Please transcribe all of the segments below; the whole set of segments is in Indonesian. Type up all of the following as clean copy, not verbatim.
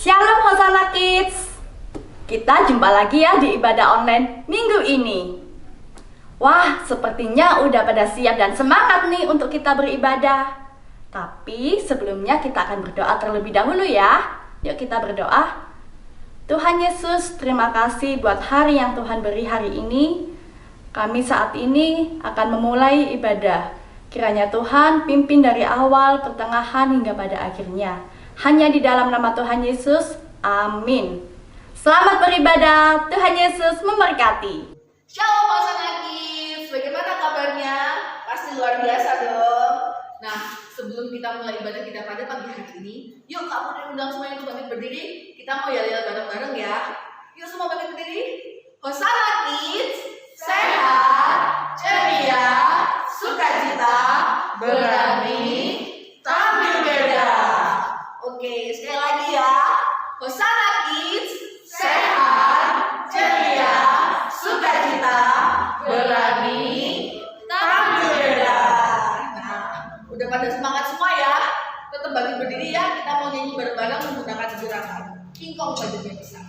Shalom Hosana Kids. Kita jumpa lagi ya di ibadah online minggu ini. Wah, sepertinya udah pada siap dan semangat nih untuk kita beribadah. Tapi sebelumnya kita akan berdoa terlebih dahulu ya. Yuk kita berdoa. Tuhan Yesus, terima kasih buat hari yang Tuhan beri hari ini. Kami saat ini akan memulai ibadah. Kiranya Tuhan pimpin dari awal, pertengahan hingga pada akhirnya. Hanya di dalam nama Tuhan Yesus, amin. Selamat beribadah, Tuhan Yesus memberkati. Shalom Hosana Kids, bagaimana kabarnya? Pasti luar biasa dong. Nah, sebelum kita mulai ibadah kita pada pagi hari ini, yuk kamu dan undang semuanya untuk bangkit berdiri. Kita mau yel-yel bareng-bareng ya. Yuk semua bangkit berdiri. Hosana Kids, sehat, ceria, sukacita, berani, tampil beda. Oke, sekali lagi ya. Hosana Kids, sehat, ceria, sukacita, berani, tampil beda. Nah, udah pada semangat semua ya. Tetap bangkit berdiri ya. Kita mau nyanyi bareng-bareng menggunakan gerakan King Kong bajunya bisa.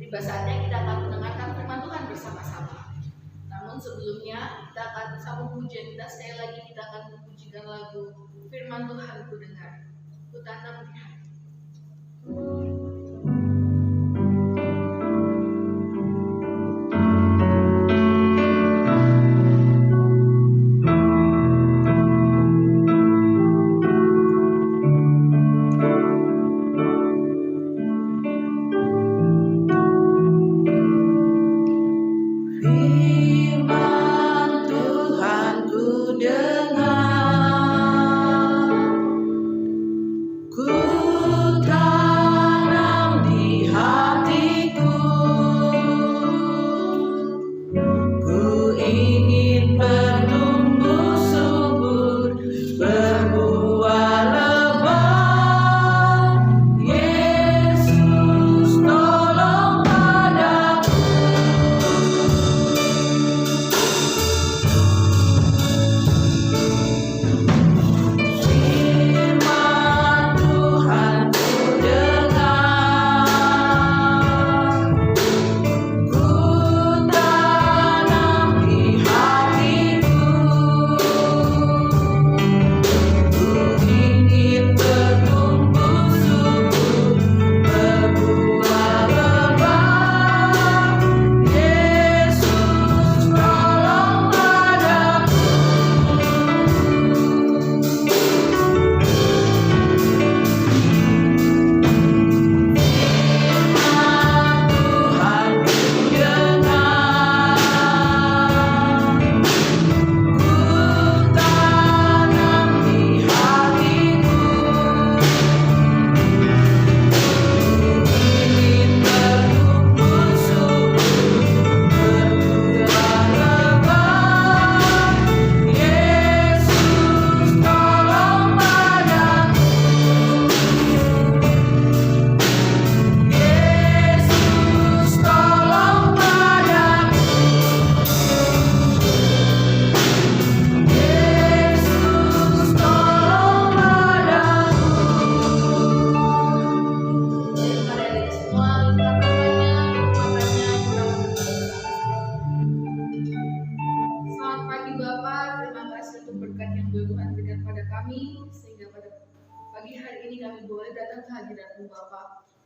Tiba saatnya kita akan mendengarkan firman Tuhan bersama-sama. Namun sebelumnya kita akan bersama pujian kita sekali lagi, kita akan memujikan lagu Firman Tuhan ku dengar, ku tanam di hati.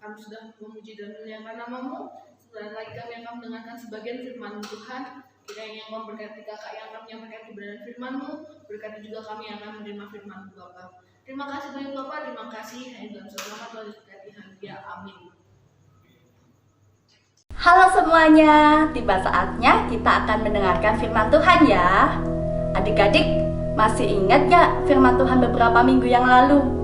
Kami sudah memuji dan memuliakan nama-Mu. Sebentar lagi kami akan mendengarkan sebagian firman Tuhan. Kiranya yang memberkati kakak yang akan menyampaikan kebenaran firman-Mu, berkati juga kami yang akan menerima firman-Mu Bapa. Terima kasih banyak Bapak, terima kasih. Hanya dalam selamat Tuhan berkati hadiah. Amin. Halo semuanya, tiba saatnya kita akan mendengarkan firman Tuhan ya. Adik-adik, masih ingat gak firman Tuhan beberapa minggu yang lalu?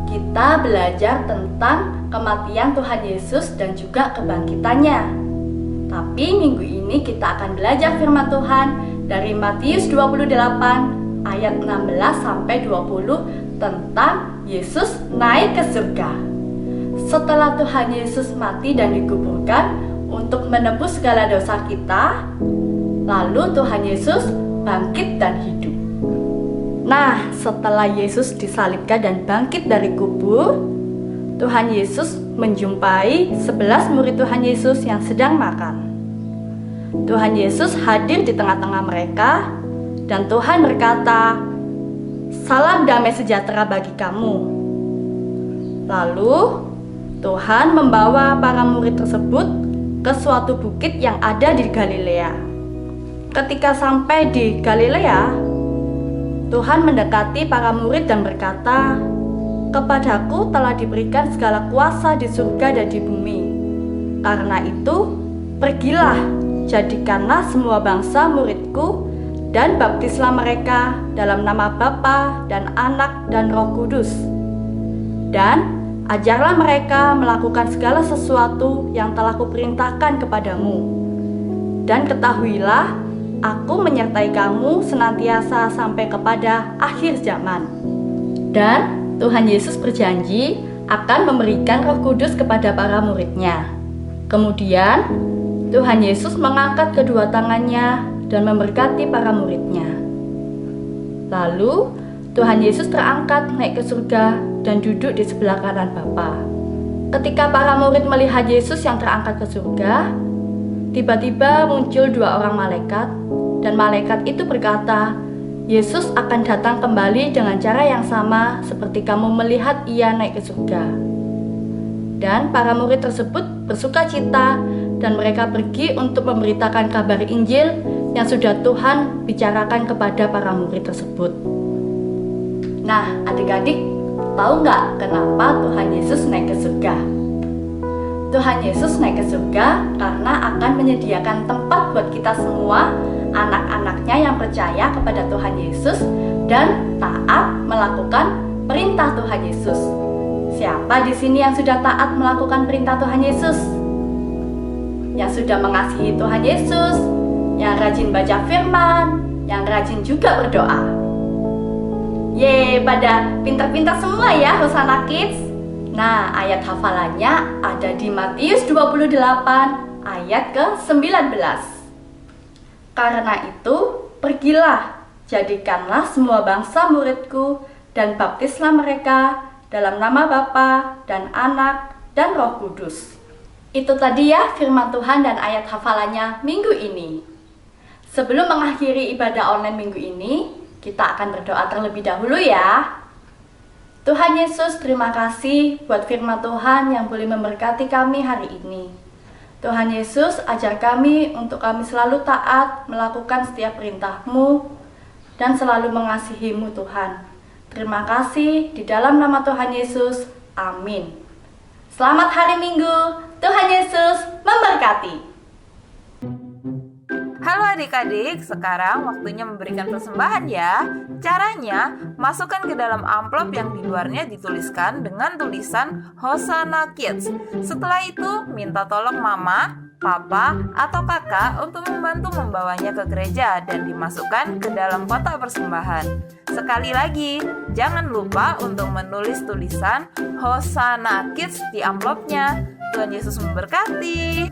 Kita belajar tentang kematian Tuhan Yesus dan juga kebangkitannya. Tapi minggu ini kita akan belajar firman Tuhan dari Matius 28 ayat 16 sampai 20 tentang Yesus naik ke surga. Setelah Tuhan Yesus mati dan dikuburkan untuk menebus segala dosa kita, lalu Tuhan Yesus bangkit dan hidup. Nah, setelah Yesus disalibkan dan bangkit dari kubur, Tuhan Yesus menjumpai 11 murid Tuhan Yesus yang sedang makan. Tuhan Yesus hadir di tengah-tengah mereka dan Tuhan berkata, "Salam damai sejahtera bagi kamu." Lalu Tuhan membawa para murid tersebut ke suatu bukit yang ada di Galilea. Ketika sampai di Galilea, Tuhan mendekati para murid dan berkata, "Kepadaku telah diberikan segala kuasa di surga dan di bumi. Karena itu, pergilah, jadikanlah semua bangsa muridku, dan baptislah mereka dalam nama Bapa dan Anak dan Roh Kudus. Dan ajarlah mereka melakukan segala sesuatu yang telah kuperintahkan kepadamu. Dan ketahuilah, Aku menyertai kamu senantiasa sampai kepada akhir zaman." Dan Tuhan Yesus berjanji akan memberikan Roh Kudus kepada para muridnya. Kemudian Tuhan Yesus mengangkat kedua tangannya dan memberkati para muridnya. Lalu Tuhan Yesus terangkat naik ke surga dan duduk di sebelah kanan Bapa. Ketika para murid melihat Yesus yang terangkat ke surga, tiba-tiba muncul 2 orang malaikat, dan malaikat itu berkata, Yesus akan datang kembali dengan cara yang sama seperti kamu melihat ia naik ke surga. Dan para murid tersebut bersuka cita dan mereka pergi untuk memberitakan kabar Injil yang sudah Tuhan bicarakan kepada para murid tersebut. Nah, adik-adik, tahu nggak kenapa Tuhan Yesus naik ke surga? Tuhan Yesus naik ke surga karena akan menyediakan tempat buat kita semua, anak-anaknya yang percaya kepada Tuhan Yesus dan taat melakukan perintah Tuhan Yesus. Siapa di sini yang sudah taat melakukan perintah Tuhan Yesus? Yang sudah mengasihi Tuhan Yesus, yang rajin baca firman, yang rajin juga berdoa. Yeay, pada pintar-pintar semua ya Hosana Kids. Nah, ayat hafalannya ada di Matius 28 ayat ke-19. Karena itu, pergilah, jadikanlah semua bangsa muridku dan baptislah mereka dalam nama Bapa dan Anak dan Roh Kudus. Itu tadi ya firman Tuhan dan ayat hafalannya minggu ini. Sebelum mengakhiri ibadah online minggu ini, kita akan berdoa terlebih dahulu ya. Tuhan Yesus, terima kasih buat firman Tuhan yang boleh memberkati kami hari ini. Tuhan Yesus, ajar kami untuk kami selalu taat melakukan setiap perintah-Mu dan selalu mengasihi-Mu Tuhan. Terima kasih di dalam nama Tuhan Yesus. Amin. Selamat hari Minggu. Tuhan Yesus memberkati. Halo adik-adik, sekarang waktunya memberikan persembahan ya. Caranya, masukkan ke dalam amplop yang di luarnya dituliskan dengan tulisan Hosana Kids. Setelah itu, minta tolong mama, papa, atau kakak untuk membantu membawanya ke gereja dan dimasukkan ke dalam kotak persembahan. Sekali lagi, jangan lupa untuk menulis tulisan Hosana Kids di amplopnya. Tuhan Yesus memberkati.